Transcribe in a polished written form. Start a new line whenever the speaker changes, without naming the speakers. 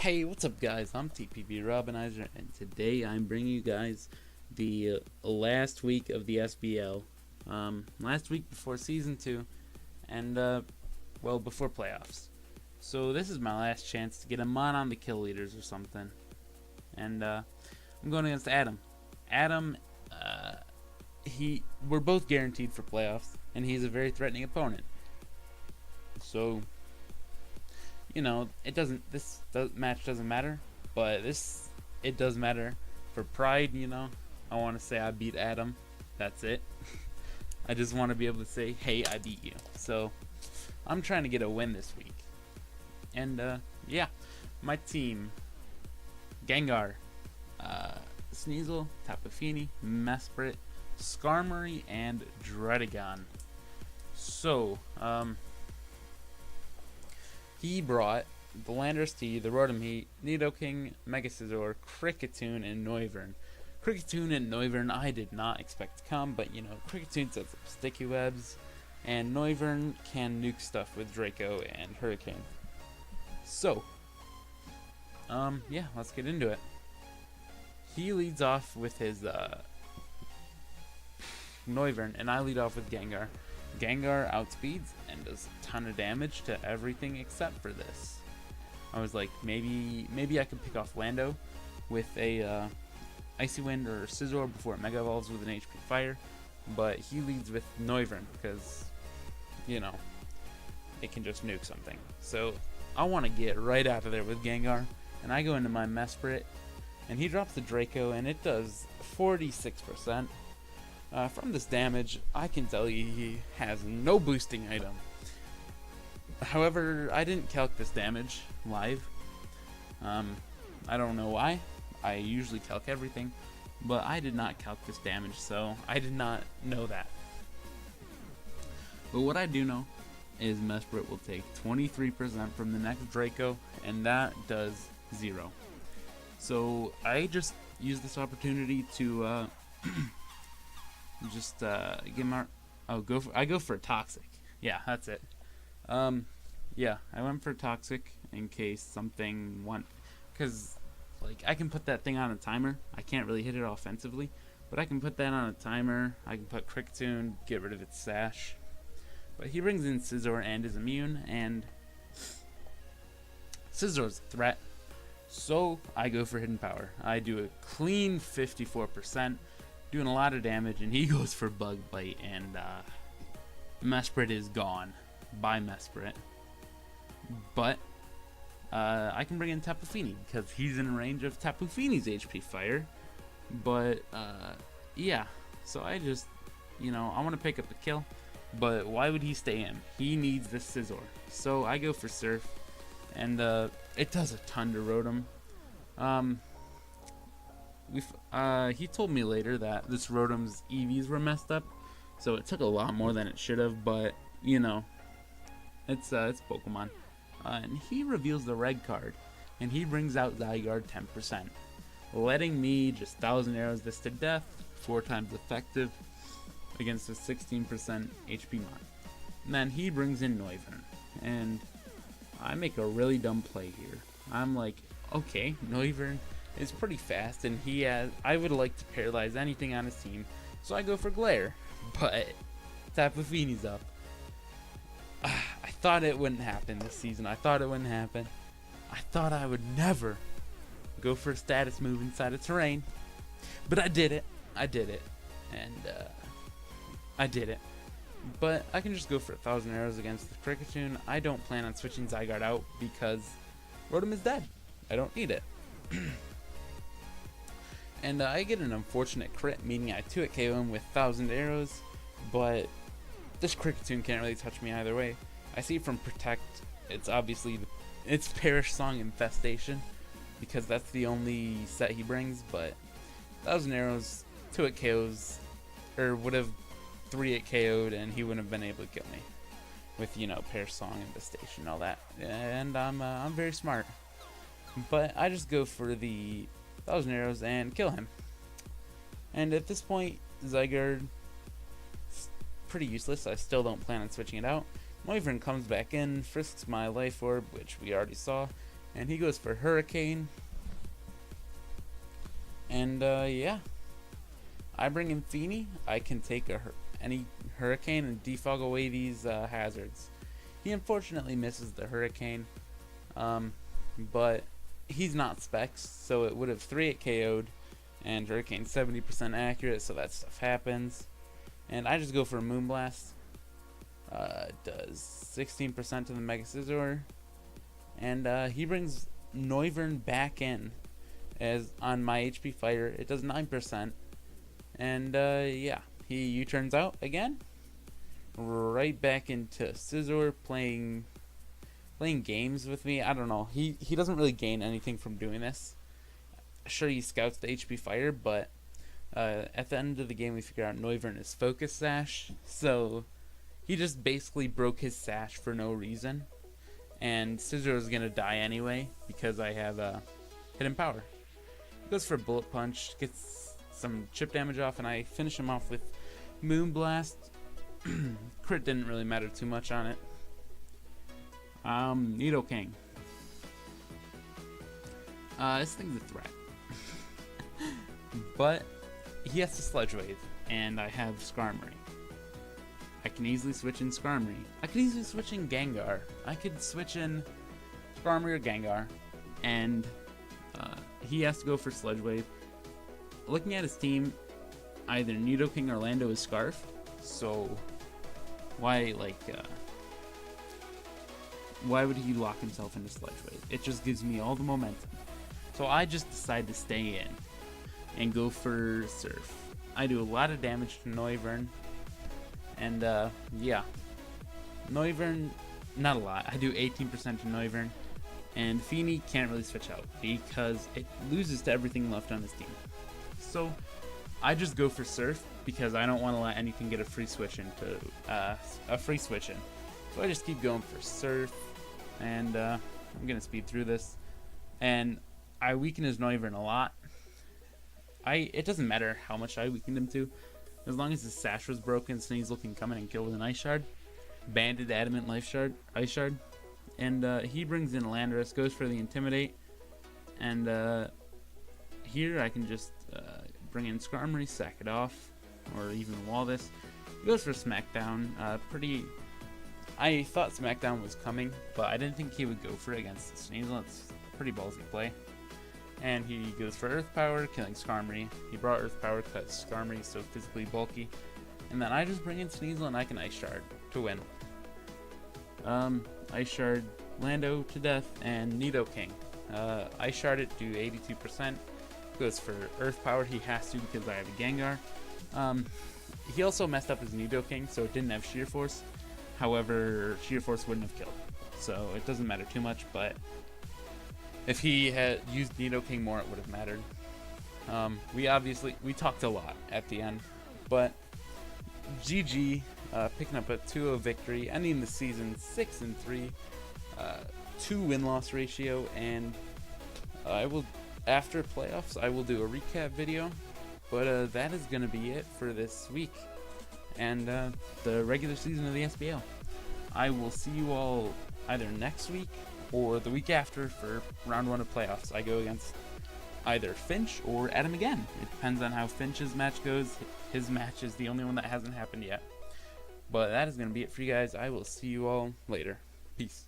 Hey, what's up, guys? I'm TPB Robinizer, and today I'm bringing you guys the last week of the SBL. Last week before Season 2, and, before playoffs. So this is my last chance to get a mod on the kill leaders or something. And, I'm going against Adam. Adam, we're both guaranteed for playoffs, and he's a very threatening opponent. So, you know, this match doesn't matter, but it does matter for pride, you know. I want to say I beat Adam. That's it. I just want to be able to say, hey, I beat you. So, I'm trying to get a win this week. And, yeah, my team, Gengar, Sneasel, Tapafini, Mesprit, Skarmory, and Dredigon. So, he brought the Landorus T, the Rotom Heat, Nidoking, Mega Scizor, Kricketune, and Noivern. Kricketune and Noivern I did not expect to come, but you know, Kricketune sets up sticky webs, and Noivern can nuke stuff with Draco and Hurricane. So, yeah, let's get into it. He leads off with his Noivern, and I lead off with Gengar. Gengar outspeeds and does a ton of damage to everything except for this. I was like, maybe I could pick off Lando with a Icy Wind or Scizor before it Mega Evolves with an HP Fire, but he leads with Noivern because, you know, it can just nuke something. So I want to get right out of there with Gengar, and I go into my Mesprit, and he drops the Draco, and it does 46%. From this damage, I can tell you he has no boosting item. However, I didn't calc this damage live. I don't know why. I usually calc everything, but I did not calc this damage, so I did not know that. But what I do know is Mesprit will take 23% from the next Draco, and that does 0. So I just use this opportunity to get my I go for a Toxic. Yeah, that's it. Yeah, I went for Toxic in case something because like I can put that thing on a timer. I can't really hit it offensively, but I can put that on a timer. I can put Kricketune, get rid of its sash. But he brings in Scizor and is immune, and Scizor's a threat. So I go for Hidden Power. I do a clean 54%. Doing a lot of damage, and he goes for Bug Bite, and Mesprit is gone by Mesprit. But I can bring in Tapu Fini because he's in range of Tapu Fini's HP Fire. But yeah, so I just, you know, I want to pick up the kill, but why would he stay in? He needs the Scizor. So I go for Surf, and it does a ton to Rotom. He told me later that this Rotom's EVs were messed up, so it took a lot more than it should have, but, you know, it's Pokemon. And he reveals the red card, and he brings out Zygarde 10%, letting me just 1,000 arrows this to death, 4 times effective, against a 16% HP mod. And then he brings in Noivern, and I make a really dumb play here. I'm like, okay, Noivern is pretty fast, and I would like to paralyze anything on his team, so I go for Glare, but Tapu Fini's up. I thought it wouldn't happen this season. I thought it wouldn't happen. I thought I would never go for a status move inside of terrain, but I did it. And I did it. But I can just go for 1,000 arrows against the Kricketune. I don't plan on switching Zygarde out because Rotom is dead. I don't need it. And I get an unfortunate crit, meaning I 2-hit KO him with 1,000 arrows, but this Kricketune can't really touch me either way. I see from Protect, it's obviously it's Perish Song Infestation, because that's the only set he brings, but 1,000 arrows, 2-hit KOs, or would have 3-hit KO'd, and he wouldn't have been able to kill me with, you know, Perish Song Infestation and all that. And I'm very smart, but I just go for the 1,000 arrows and kill him. And at this point, Zygarde is pretty useless. I still don't plan on switching it out. Noivern comes back in, frisks my Life Orb, which we already saw, And he goes for Hurricane. And yeah, I bring in Feeny. I can take any Hurricane and defog away these hazards. He unfortunately misses the Hurricane, but he's not specs, so it would have 3-8 KO'd, and Hurricane 70% accurate, so that stuff happens. And I just go for a Moonblast. Does 16% to the Mega Scizor, and he brings Noivern back in as on my HP Fighter. It does 9%, and yeah, he U-turns out again, right back into Scizor playing games with me. I don't know. He doesn't really gain anything from doing this. Sure, he scouts the HP Fighter, but at the end of the game, we figure out Noivern is Focus Sash, so he just basically broke his Sash for no reason, and Scizor is gonna die anyway because I have Hidden Power. He goes for Bullet Punch, gets some chip damage off, and I finish him off with Moonblast. Crit didn't really matter too much on it. Nidoking. This thing's a threat. But he has to Sludge Wave, and I have Skarmory. I can easily switch in Skarmory. I could easily switch in Gengar. I could switch in Skarmory or Gengar, and he has to go for Sludge Wave. Looking at his team, either Nidoking or Lando is Scarf, so why would he lock himself into Sludge Wave? It just gives me all the momentum. So I just decide to stay in and go for Surf. I do a lot of damage to Noivern, and yeah, Noivern, not a lot. I do 18% to Noivern, and Feeny can't really switch out because it loses to everything left on his team. So I just go for Surf because I don't want to let anything get a free switch into So I just keep going for Surf, and I'm gonna speed through this. And I weaken his Noivern a lot. It doesn't matter how much I weakened him to, as long as his Sash was broken, Sneasel can come in and kill with an Ice Shard. Banded Adamant Ice Shard. And he brings in Landorus, goes for the Intimidate, and here I can just bring in Skarmory, sack it off, or even wall this. He goes for Smackdown. I thought Smackdown was coming, but I didn't think he would go for it against Sneasel. It's a pretty ballsy play. And he goes for Earth Power, killing Skarmory. He brought Earth Power because Skarmory is so physically bulky. And then I just bring in Sneasel and I can Ice Shard to win. Ice Shard Lando to death, and Nidoking. Ice Shard it to 82%. Goes for Earth Power. He has to because I have a Gengar. He also messed up his Nidoking, so it didn't have Sheer Force. However, Sheer Force wouldn't have killed. So it doesn't matter too much, but if he had used Nidoking more, it would have mattered. We talked a lot at the end, but GG, picking up a 2-0 victory, ending the season 6-3, 2 win-loss ratio, and after playoffs, I will do a recap video, but that is going to be it for this week, and the regular season of the SBL. I will see you all either next week or the week after for round 1 of playoffs. I go against either Finch or Adam again. It depends on how Finch's match goes. His match is the only one that hasn't happened yet. But that is going to be it for you guys. I will see you all later. Peace.